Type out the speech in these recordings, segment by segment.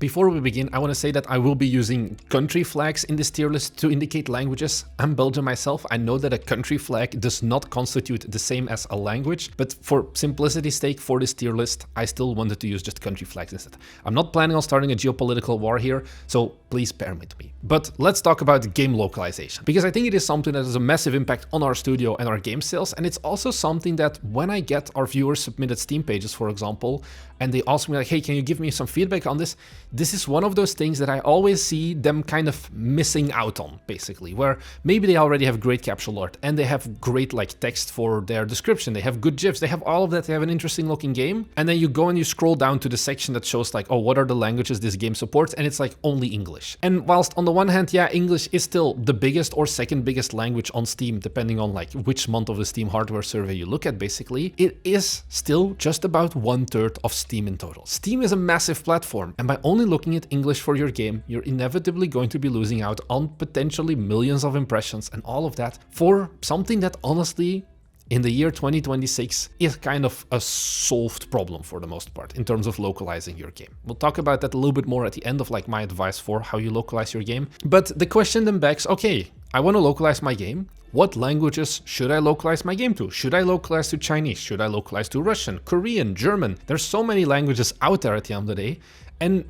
Before we begin, I want to say that I will be using country flags in this tier list to indicate languages. I'm Belgian myself. I know that a country flag does not constitute the same as a language, but for simplicity's sake for this tier list, I still wanted to use just country flags instead. I'm not planning on starting a geopolitical war here, so please bear with me. But let's talk about game localization, because I think it is something that has a massive impact on our studio and our game sales, and it's also something that when I get our viewers submitted Steam pages, for example, and they ask me like, hey, can you give me some feedback on this? This is one of those things that I always see them kind of missing out on, basically, where maybe they already have great capsule art and they have great like text for their description, they have good GIFs, they have all of that, they have an interesting looking game, and then you go and you scroll down to the section that shows like, oh, what are the languages this game supports, and it's like only English. And whilst on the one hand, yeah, English is still the biggest or second biggest language on Steam, depending on like which month of the Steam hardware survey you look at, basically, it is still just about 1/3 of Steam in total. Steam is a massive platform, and by only looking at English for your game, you're inevitably going to be losing out on potentially millions of impressions and all of that for something that honestly, in the year 2026, is kind of a solved problem for the most part in terms of localizing your game. We'll talk about that a little bit more at the end of like my advice for how you localize your game. But the question then begs, okay, I want to localize my game. What languages should I localize my game to? Should I localize to Chinese? Should I localize to Russian, Korean, German? There's so many languages out there at the end of the day, and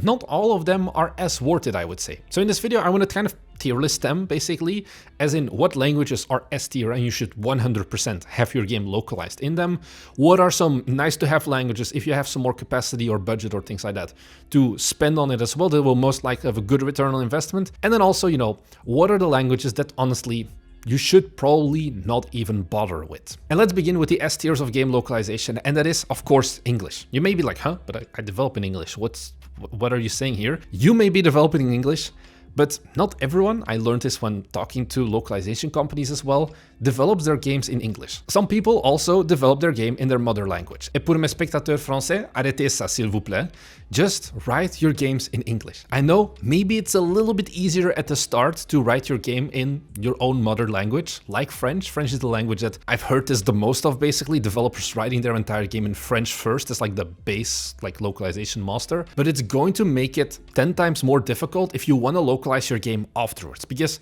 not all of them are as worth it, I would say. So in this video, I want to kind of tier list them, basically, as in what languages are S tier and you should 100% have your game localized in them. What are some nice to have languages if you have some more capacity or budget or things like that to spend on it as well, that will most likely have a good return on investment. And then also, you know, what are the languages that honestly you should probably not even bother with. And let's begin with the S tiers of game localization, and that is, of course, English. You may be like, huh, but I develop in English. What are you saying here? You may be developing in English, but not everyone, I learned this when talking to localization companies as well, develops their games in English. Some people also develop their game in their mother language. Et pour mes spectateurs français, arrêtez ça s'il vous plaît. Just write your games in English. I know maybe it's a little bit easier at the start to write your game in your own mother language, like French. French is the language that I've heard this the most of, basically, developers writing their entire game in French first as like the base like localization master. But it's going to make it 10 times more difficult if you want to localize your game afterwards, because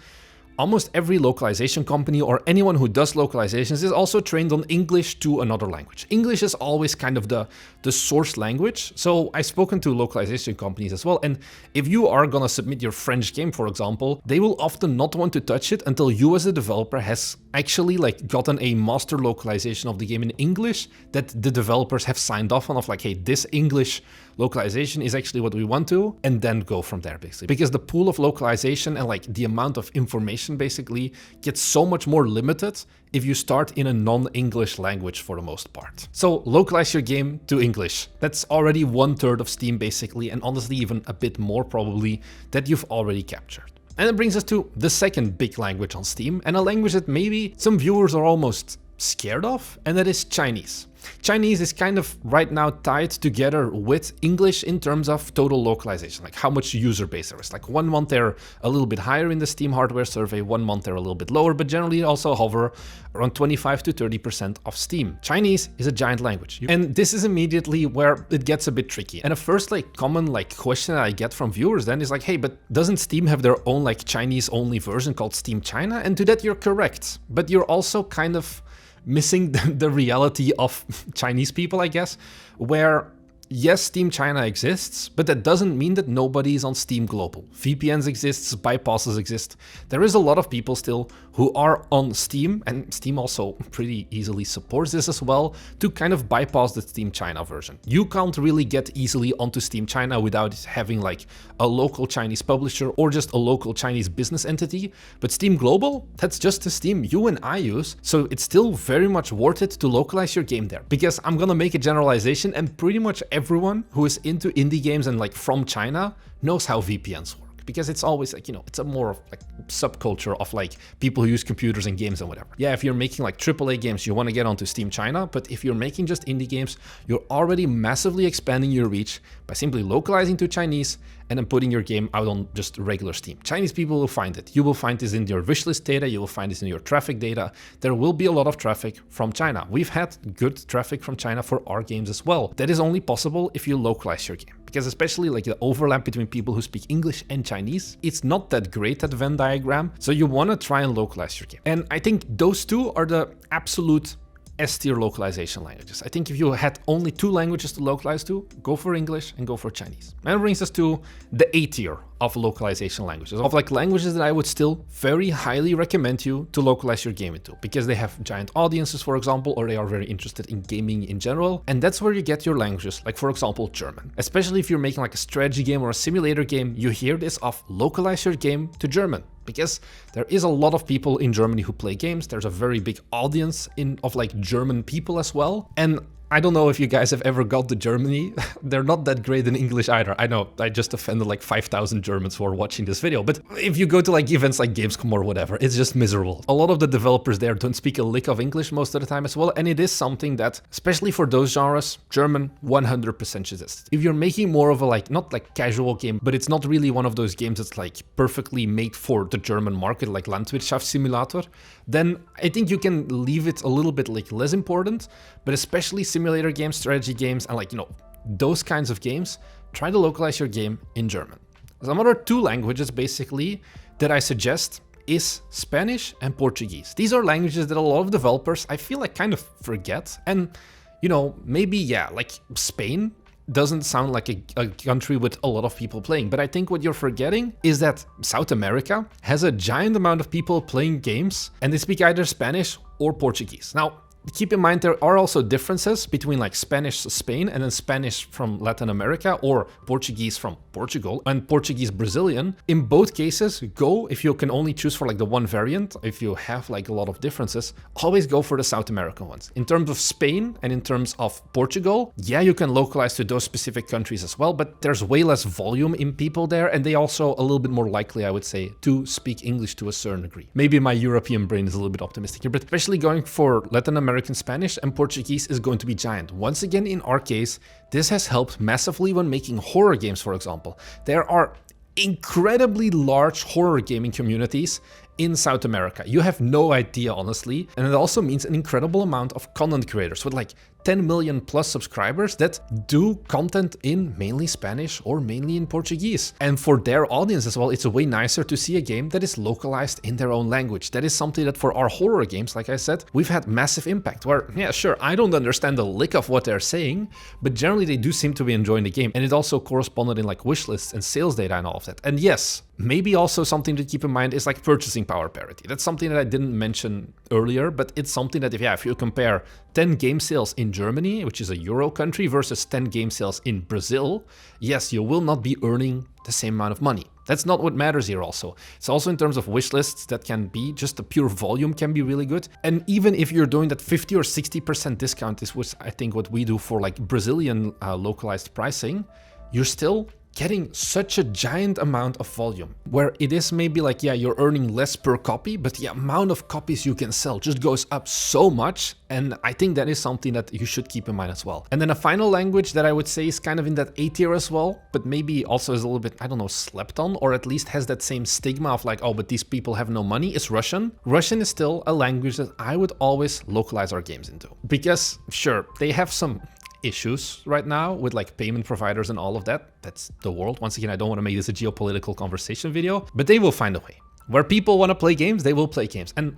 almost every localization company or anyone who does localizations is also trained on English to another language. English is always kind of the source language. So I've spoken to localization companies as well, and if you are gonna submit your French game, for example, they will often not want to touch it until you as a developer has actually like gotten a master localization of the game in English that the developers have signed off on, of like, hey, this English localization is actually what we want to, and then go from there, basically. Because the pool of localization and like the amount of information basically gets so much more limited if you start in a non-English language for the most part. So localize your game to English. That's already 1/3 of Steam basically, and honestly even a bit more probably, that you've already captured. And it brings us to the second big language on Steam, and a language that maybe some viewers are almost scared of, and that is Chinese. Chinese is kind of right now tied together with English in terms of total localization, like how much user base there is. Like 1 month they're a little bit higher in the Steam hardware survey, 1 month they're a little bit lower, but generally also hover around 25 to 30% of Steam. Chinese is a giant language. And this is immediately where it gets a bit tricky. And a first like common like question I get from viewers then is like, hey, but doesn't Steam have their own like Chinese only version called Steam China? And to that you're correct, but you're also kind of missing the reality of Chinese people, I guess, where yes, Steam China exists, but that doesn't mean that nobody is on Steam Global. VPNs exists, bypasses exist. There is a lot of people still who are on Steam, and Steam also pretty easily supports this as well, to kind of bypass the Steam China version. You can't really get easily onto Steam China without having like a local Chinese publisher or just a local Chinese business entity, but Steam Global, that's just the Steam you and I use, so it's still very much worth it to localize your game there. Because I'm gonna make a generalization, and pretty much everyone who is into indie games and like from China knows how VPNs work, because it's always like, you know, it's a more of like subculture of like people who use computers and games and whatever. Yeah, if you're making like AAA games, you want to get onto Steam China, but if you're making just indie games, you're already massively expanding your reach by simply localizing to Chinese and then putting your game out on just regular Steam. Chinese people will find it. You will find this in your wishlist data, you will find this in your traffic data. There will be a lot of traffic from China. We've had good traffic from China for our games as well. That is only possible if you localize your game. because especially like the overlap between people who speak English and Chinese, it's not that great, that Venn diagram. So you want to try and localize your game. And I think those two are the absolute S-tier localization languages. I think if you had only 2 languages to localize to, go for English and go for Chinese. And that brings us to the A-tier of localization languages, of like languages that I would still very highly recommend you to localize your game into, because they have giant audiences, for example, or they are very interested in gaming in general. And that's where you get your languages, like for example, German. Especially if you're making like a strategy game or a simulator game, you hear this of localize your game to German. Because there is a lot of people in Germany who play games. There's a very big audience of like German people as well. And I don't know if you guys have ever got to Germany. They're not that great in English either. I know, I just offended like 5,000 Germans who are watching this video. But if you go to like events like Gamescom or whatever, it's just miserable. A lot of the developers there don't speak a lick of English most of the time as well. And it is something that, especially for those genres, German 100% suggests. If you're making more of a like, not like casual game, but it's not really one of those games that's like perfectly made for the German market, like Landwirtschaftssimulator, then I think you can leave it a little bit like less important, but especially simulator games, strategy games, and like, you know, those kinds of games, try to localize your game in German. Some other 2 languages basically that I suggest is Spanish and Portuguese. These are languages that a lot of developers, I feel like, kind of forget. And, you know, maybe, yeah, like Spain doesn't sound like a country with a lot of people playing, but I think what you're forgetting is that South America has a giant amount of people playing games, and they speak either Spanish or Portuguese. Now, keep in mind there are also differences between like Spanish Spain and then Spanish from Latin America, or Portuguese from Portugal and Portuguese Brazilian. In both cases, go, if you can only choose for like the one variant, if you have like a lot of differences, always go for the South American ones. In terms of Spain and in terms of Portugal, yeah, you can localize to those specific countries as well, but there's way less volume in people there, and they also a little bit more likely, I would say, to speak English to a certain degree. Maybe my European brain is a little bit optimistic here, but especially going for Latin American Spanish and Portuguese is going to be giant. Once again, in our case, this has helped massively when making horror games, for example. There are incredibly large horror gaming communities in South America. You have no idea, honestly. And it also means an incredible amount of content creators with like 10 million plus subscribers that do content in mainly Spanish or mainly in Portuguese. And for their audience as well, it's way nicer to see a game that is localized in their own language. That is something that for our horror games, like I said, we've had massive impact where, yeah, sure, I don't understand the lick of what they're saying, but generally they do seem to be enjoying the game. And it also corresponded in like wish lists and sales data and all of that. And yes, maybe also something to keep in mind is like purchasing power parity. That's something that I didn't mention earlier, but it's something that if you compare 10 game sales in Germany, which is a Euro country, versus 10 game sales in Brazil, yes, you will not be earning the same amount of money. That's not what matters here also. It's also in terms of wish lists that can be, just the pure volume can be really good. And even if you're doing that 50 or 60% discount is what I think what we do for like Brazilian localized pricing, you're still getting such a giant amount of volume, where it is maybe like, yeah, you're earning less per copy, but the amount of copies you can sell just goes up so much. And I think that is something that you should keep in mind as well. And then a final language that I would say is kind of in that A tier as well, but maybe also is a little bit, I don't know, slept on, or at least has that same stigma of like, oh, but these people have no money, is Russian. Russian is still a language that I would always localize our games into, because sure, they have some issues right now with like payment providers and all of that. That's the world. Once again, I don't want to make this a geopolitical conversation video, but they will find a way. Where people want to play games, they will play games. And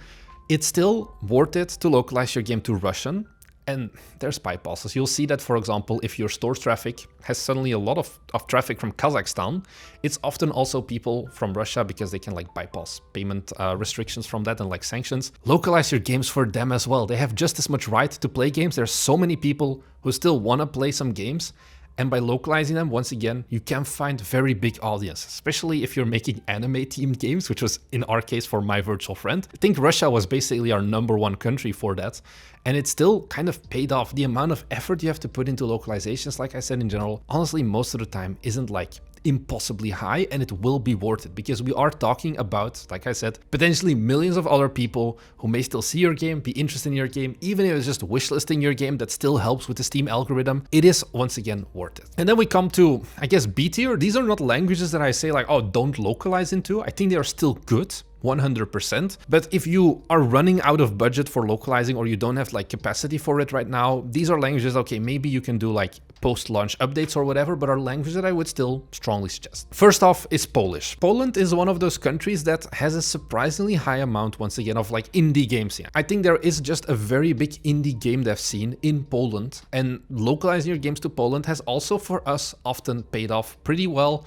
it's still worth it to localize your game to Russian. And there's bypasses. You'll see that, for example, if your store's traffic has suddenly a lot of traffic from Kazakhstan, it's often also people from Russia, because they can like bypass payment restrictions from that and like sanctions. Localize your games for them as well. They have just as much right to play games. There's so many people who still want to play some games. And by localizing them, once again, you can find very big audiences, especially if you're making anime-themed games, which was in our case for My Virtual Friend. I think Russia was basically our #1 country for that. And it still kind of paid off. The amount of effort you have to put into localizations, like I said in general, honestly, most of the time isn't like impossibly high, and it will be worth it, because we are talking about, like I said, potentially millions of other people who may still see your game, be interested in your game. Even if it's just wishlisting your game, that still helps with the Steam algorithm. It is, once again, worth it. And then we come to, I guess, B tier. These are not languages that I say like, oh, don't localize into. I think they are still good. 100%. But if you are running out of budget for localizing or you don't have like capacity for it right now, these are languages, okay, maybe you can do like post-launch updates or whatever, but are languages that I would still strongly suggest. First off is Polish. Poland is one of those countries that has a surprisingly high amount, once again, of like indie games here. I think there is just a very big indie game dev scene in Poland, and localizing your games to Poland has also for us often paid off pretty well.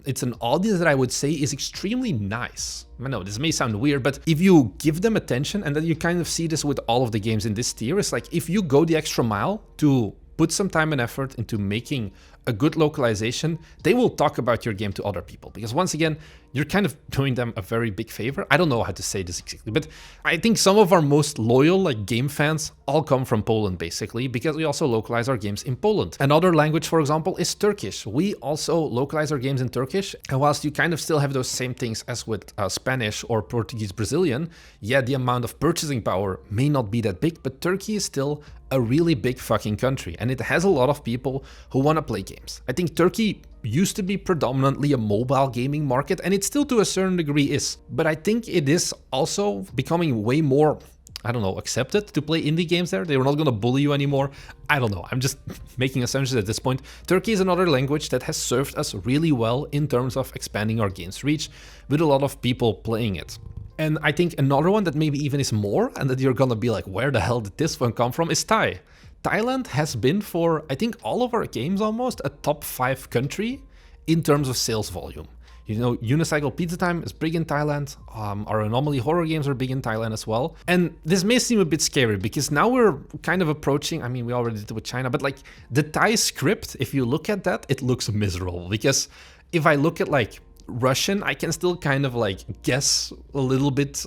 It's an audience that I would say is extremely nice. I know this may sound weird, but if you give them attention, and then you kind of see this with all of the games in this tier, it's like if you go the extra mile to put some time and effort into making a good localization, they will talk about your game to other people. Because once again, you're kind of doing them a very big favor. I don't know how to say this exactly, but I think some of our most loyal like game fans all come from Poland basically, because we also localize our games in Poland. Another language, for example, is Turkish. We also localize our games in Turkish. And whilst you kind of still have those same things as with Spanish or Portuguese Brazilian, yeah, the amount of purchasing power may not be that big, but Turkey is still a really big fucking country, and it has a lot of people who want to play games. I think Turkey used to be predominantly a mobile gaming market, and it still to a certain degree is, but I think it is also becoming way more, I don't know, accepted to play indie games there. They're not gonna bully you anymore. I don't know, I'm just making assumptions at this point. Turkey is another language that has served us really well in terms of expanding our game's reach, with a lot of people playing it. And I think another one that maybe even is more, and that you're gonna be like, where the hell did this one come from, is Thai. Thailand has been for, I think, all of our games almost, a top 5 country in terms of sales volume. You know, Unicycle Pizza Time is big in Thailand, our Anomaly horror games are big in Thailand as well. And this may seem a bit scary, because now we're kind of approaching, I mean, we already did it with China, but like the Thai script, if you look at that, it looks miserable. Because if I look at like Russian, I can still kind of like guess a little bit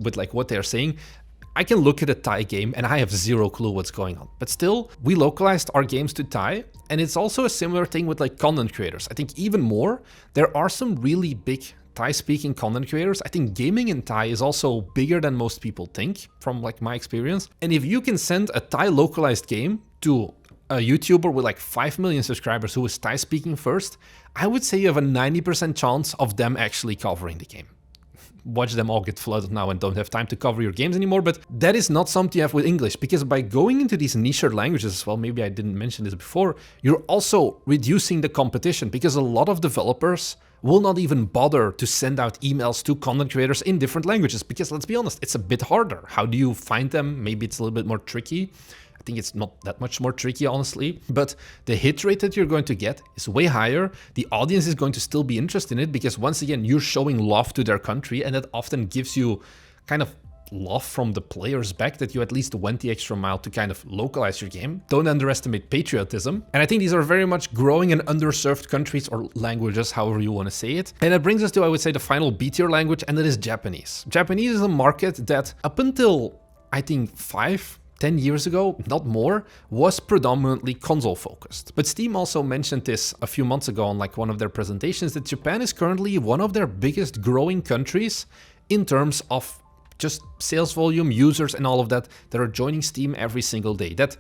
with like what they're saying. I can look at a Thai game and I have zero clue what's going on. But still, we localized our games to Thai, and it's also a similar thing with like content creators. I think even more, there are some really big Thai-speaking content creators. I think gaming in Thai is also bigger than most people think, from like my experience. And if you can send a Thai localized game to a YouTuber with like 5 million subscribers who is Thai speaking first, I would say you have a 90% chance of them actually covering the game. Watch them all get flooded now and don't have time to cover your games anymore, but that is not something you have with English, because by going into these niche languages as well, maybe I didn't mention this before, you're also reducing the competition, because a lot of developers will not even bother to send out emails to content creators in different languages, because let's be honest, it's a bit harder. How do you find them? Maybe it's a little bit more tricky. I think it's not that much more tricky, honestly, but the hit rate that you're going to get is way higher. The audience is going to still be interested in it, because once again, you're showing love to their country, and that often gives you kind of love from the players back, that you at least went the extra mile to kind of localize your game. Don't underestimate patriotism. And I think these are very much growing and underserved countries, or languages, however you want to say it. And that brings us to, I would say, the final B tier language, and that is Japanese. Japanese is a market that up until, I think, 10 years ago, not more, was predominantly console focused. But Steam also mentioned this a few months ago on like one of their presentations, that Japan is currently one of their biggest growing countries in terms of just sales volume, users and all of that are joining Steam every single day. That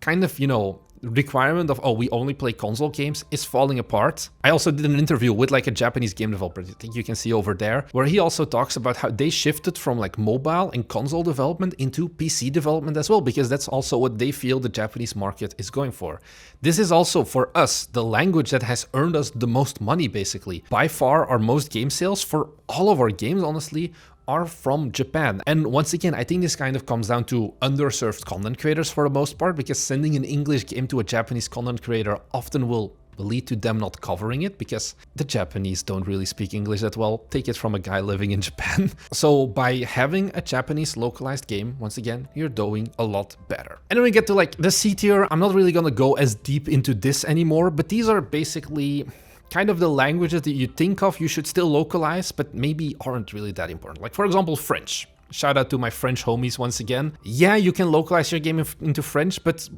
kind of, you know, requirement of, oh, we only play console games is falling apart. I also did an interview with like a Japanese game developer, I think you can see over there, where he also talks about how they shifted from like mobile and console development into PC development as well, because that's also what they feel the Japanese market is going for. This is also for us the language that has earned us the most money, basically. By far, our most game sales for all of our games, honestly, are from Japan. And once again, I think this kind of comes down to underserved content creators for the most part, because sending an English game to a Japanese content creator often will lead to them not covering it, because the Japanese don't really speak English that well. Take it from a guy living in Japan. So by having a Japanese localized game, once again, you're doing a lot better. And then we get to like the C tier. I'm not really gonna go as deep into this anymore, but these are basically kind of the languages that you think of you should still localize, but maybe aren't really that important. Like, for example, French. Shout out to my French homies once again. Yeah, you can localize your game into French, but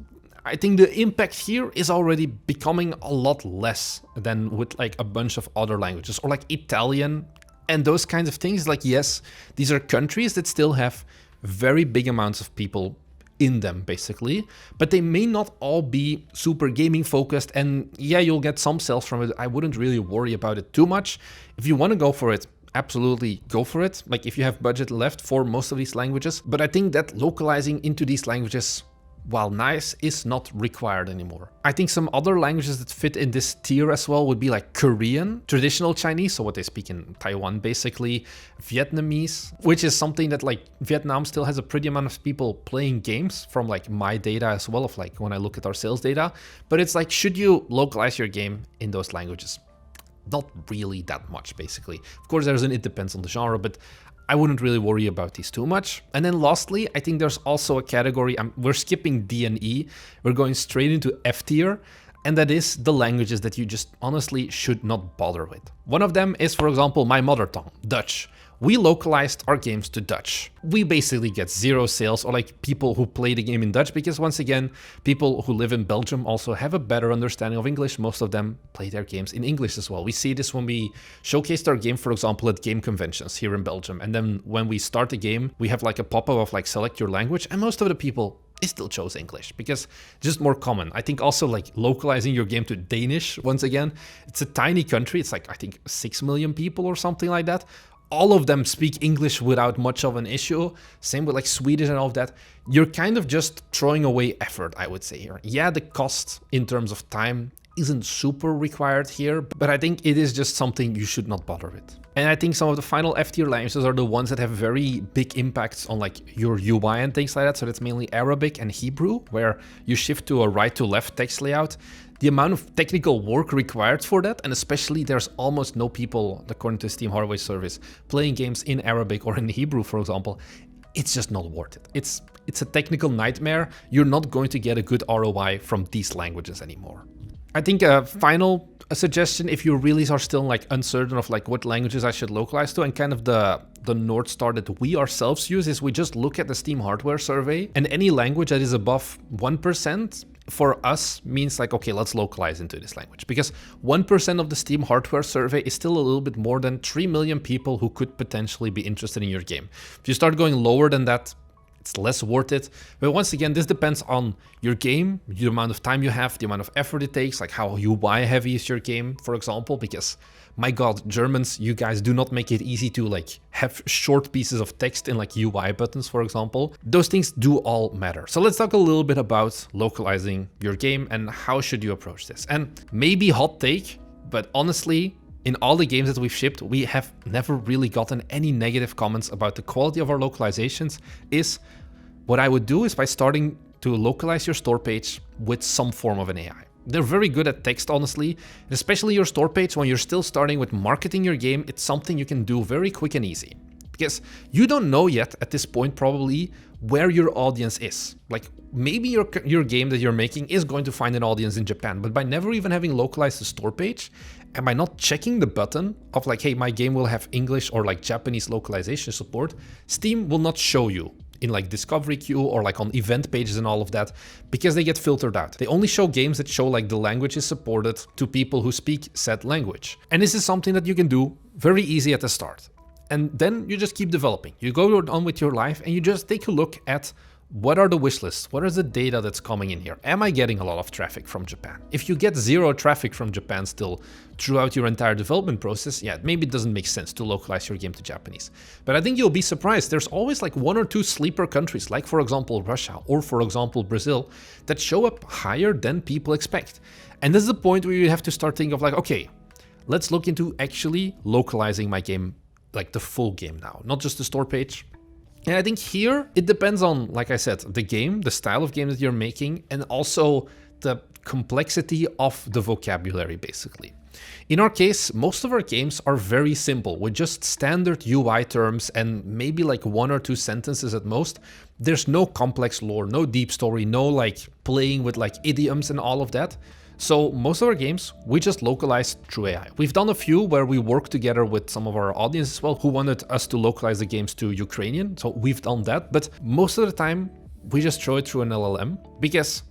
I think the impact here is already becoming a lot less than with like a bunch of other languages, or like Italian and those kinds of things. Like, yes, these are countries that still have very big amounts of people in them, basically, but they may not all be super gaming focused, and yeah, you'll get some sales from it. I wouldn't really worry about it too much. If you want to go for it, absolutely go for it. Like if you have budget left for most of these languages. But I think that localizing into these languages, while nice, is not required anymore. I think some other languages that fit in this tier as well would be like Korean, traditional Chinese, so what they speak in Taiwan basically, Vietnamese, which is something that like Vietnam still has a pretty amount of people playing games from like my data as well, of like when I look at our sales data. But it's like, should you localize your game in those languages? Not really that much, basically. Of course, it depends on the genre, but I wouldn't really worry about these too much. And then lastly, I think there's also a category, we're skipping D and E, we're going straight into F tier, and that is the languages that you just honestly should not bother with. One of them is, for example, my mother tongue, Dutch. We localized our games to Dutch. We basically get 0 sales, or like people who play the game in Dutch, because once again, people who live in Belgium also have a better understanding of English. Most of them play their games in English as well. We see this when we showcased our game, for example, at game conventions here in Belgium. And then when we start the game, we have like a pop-up of like select your language, and most of the people still chose English because it's just more common. I think also like localizing your game to Danish, once again, it's a tiny country. It's like, I think 6 million people or something like that. All of them speak English without much of an issue. Same with like Swedish and all of that. You're kind of just throwing away effort, I would say here. Yeah, the cost in terms of time isn't super required here, but I think it is just something you should not bother with. And I think some of the final F tier languages are the ones that have very big impacts on like your UI and things like that. So that's mainly Arabic and Hebrew, where you shift to a right to left text layout. The amount of technical work required for that, and especially there's almost no people, according to Steam Hardware Service, playing games in Arabic or in Hebrew, for example, it's just not worth it. It's a technical nightmare. You're not going to get a good ROI from these languages anymore. I think a final suggestion, if you really are still like uncertain of like what languages I should localize to, and kind of the North Star that we ourselves use, is we just look at the Steam Hardware Survey, and any language that is above 1% for us means like, okay, let's localize into this language, because 1% of the Steam Hardware Survey is still a little bit more than 3 million people who could potentially be interested in your game. If you start going lower than that, it's less worth it. But once again, this depends on your game, the amount of time you have, the amount of effort it takes, like how UI heavy is your game, for example, because my God, Germans, you guys do not make it easy to like have short pieces of text in like UI buttons, for example. Those things do all matter. So let's talk a little bit about localizing your game and how should you approach this. And maybe hot take, but honestly, in all the games that we've shipped, we have never really gotten any negative comments about the quality of our localizations. Is what I would do is by starting to localize your store page with some form of an AI. They're very good at text, honestly, especially your store page when you're still starting with marketing your game. It's something you can do very quick and easy, because you don't know yet at this point probably where your audience is. Like maybe your game that you're making is going to find an audience in Japan, but by never even having localized the store page and by not checking the button of like, hey, my game will have English or like Japanese localization support, Steam will not show you in like discovery queue or like on event pages and all of that, because they get filtered out. They only show games that show like the language is supported to people who speak said language. And this is something that you can do very easy at the start. And then you just keep developing. You go on with your life and you just take a look at what are the wish lists? What is the data that's coming in here? Am I getting a lot of traffic from Japan? If you get 0 traffic from Japan still throughout your entire development process, yeah, maybe it doesn't make sense to localize your game to Japanese. But I think you'll be surprised. There's always like 1 or 2 sleeper countries, like for example Russia or for example Brazil, that show up higher than people expect. And this is the point where you have to start thinking of like, okay, let's look into actually localizing my game, like the full game now, not just the store page. And I think here it depends on, like I said, the game, the style of game that you're making, and also the complexity of the vocabulary, basically. In our case, most of our games are very simple with just standard UI terms and maybe like 1 or 2 sentences at most. There's no complex lore, no deep story, no like playing with like idioms and all of that. So most of our games, we just localize through AI. We've done a few where we work together with some of our audience as well, who wanted us to localize the games to Ukrainian. So we've done that, but most of the time we just throw it through an LLM, because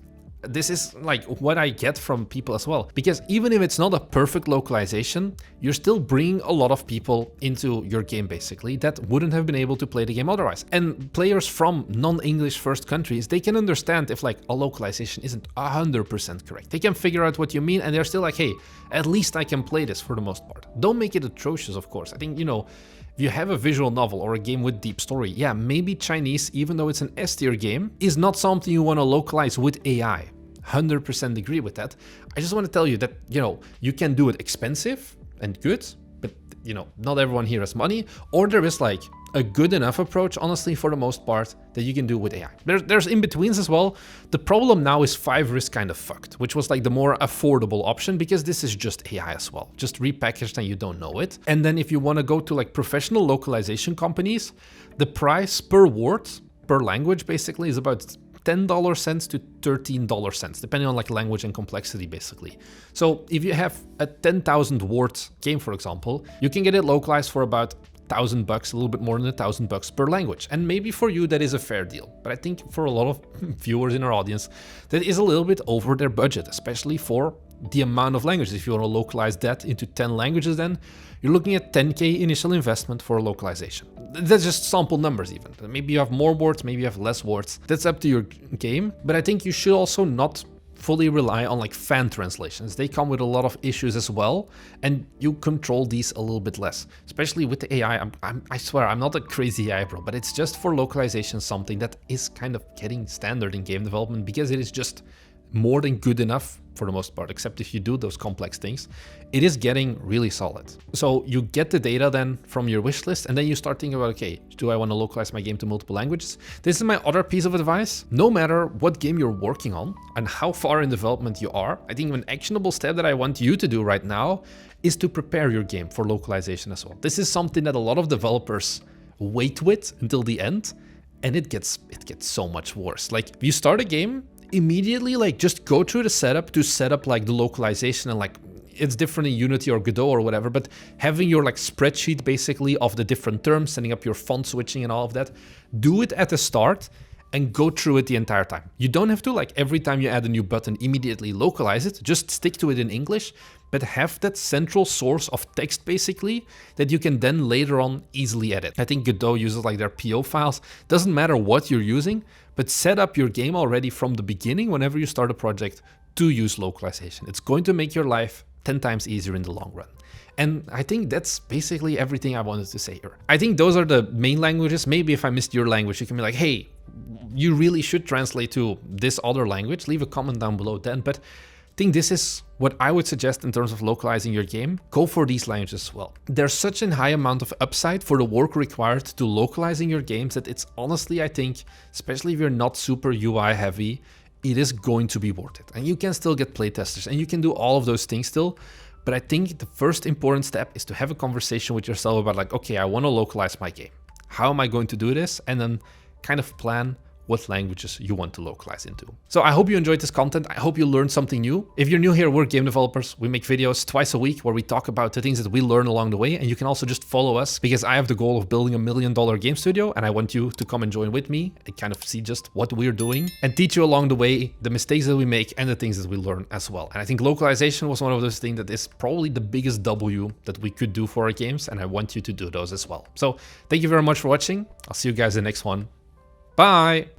this is like what I get from people as well. Because even if it's not a perfect localization, you're still bringing a lot of people into your game basically that wouldn't have been able to play the game otherwise. And players from non-English first countries, they can understand if like a localization isn't 100% correct. They can figure out what you mean and they're still like, hey, at least I can play this for the most part. Don't make it atrocious, of course. I think, you know, if you have a visual novel or a game with deep story, yeah, maybe Chinese, even though it's an S-tier game, is not something you want to localize with AI. 100% agree with that. I just want to tell you that, you know, you can do it expensive and good, but, you know, not everyone here has money, or there is like a good enough approach, honestly, for the most part, that you can do with AI. There's in-betweens as well. The problem now is Fiverr is kind of fucked, which was like the more affordable option, because this is just AI as well, just repackaged and you don't know it. And then if you want to go to like professional localization companies, the price per word, per language basically, is about $10 cents to $13 cents, depending on like language and complexity basically. So if you have a 10,000 word game, for example, you can get it localized for about $1,000, a little bit more than $1,000 per language. And maybe for you that is a fair deal, but I think for a lot of viewers in our audience, that is a little bit over their budget, especially for the amount of languages. If you want to localize that into 10 languages, then you're looking at 10K initial investment for a localization. That's just sample numbers even. Maybe you have more words, maybe you have less words. That's up to your game, but I think you should also not fully rely on like fan translations. They come with a lot of issues as well, and you control these a little bit less, especially with the AI. I swear I'm not a crazy AI bro, but it's just for localization something that is kind of getting standard in game development, because it is just more than good enough for the most part, except if you do those complex things. It is getting really solid. So you get the data then from your wish list, and then you start thinking about, okay, do I want to localize my game to multiple languages? This is my other piece of advice. No matter what game you're working on and how far in development you are, I think an actionable step that I want you to do right now is to prepare your game for localization as well. This is something that a lot of developers wait with until the end, and it gets so much worse. Like, if you start a game, immediately like just go through the setup to set up like the localization, and like it's different in Unity or Godot or whatever, but having your like spreadsheet basically of the different terms, setting up your font switching and all of that, do it at the start and go through it the entire time. You don't have to like every time you add a new button immediately localize it, just stick to it in English, but have that central source of text basically that you can then later on easily edit. I think Godot uses like their PO files. Doesn't matter what you're using, but set up your game already from the beginning whenever you start a project to use localization. It's going to make your life 10 times easier in the long run. And I think that's basically everything I wanted to say here. I think those are the main languages. Maybe if I missed your language, you can be like, hey, you really should translate to this other language. Leave a comment down below then. But I think this is what I would suggest in terms of localizing your game. Go for these languages as well. There's such a high amount of upside for the work required to localizing your games that it's honestly, I think, especially if you're not super UI heavy, it is going to be worth it. And you can still get playtesters and you can do all of those things still. But I think the first important step is to have a conversation with yourself about like, okay, I want to localize my game. How am I going to do this? And then kind of plan what languages you want to localize into. So I hope you enjoyed this content. I hope you learned something new. If you're new here, we're game developers. We make videos twice a week where we talk about the things that we learn along the way. And you can also just follow us, because I have the goal of building $1 million game studio, and I want you to come and join with me and kind of see just what we're doing and teach you along the way the mistakes that we make and the things that we learn as well. And I think localization was one of those things that is probably the biggest W that we could do for our games, and I want you to do those as well. So thank you very much for watching. I'll see you guys in the next one. Bye!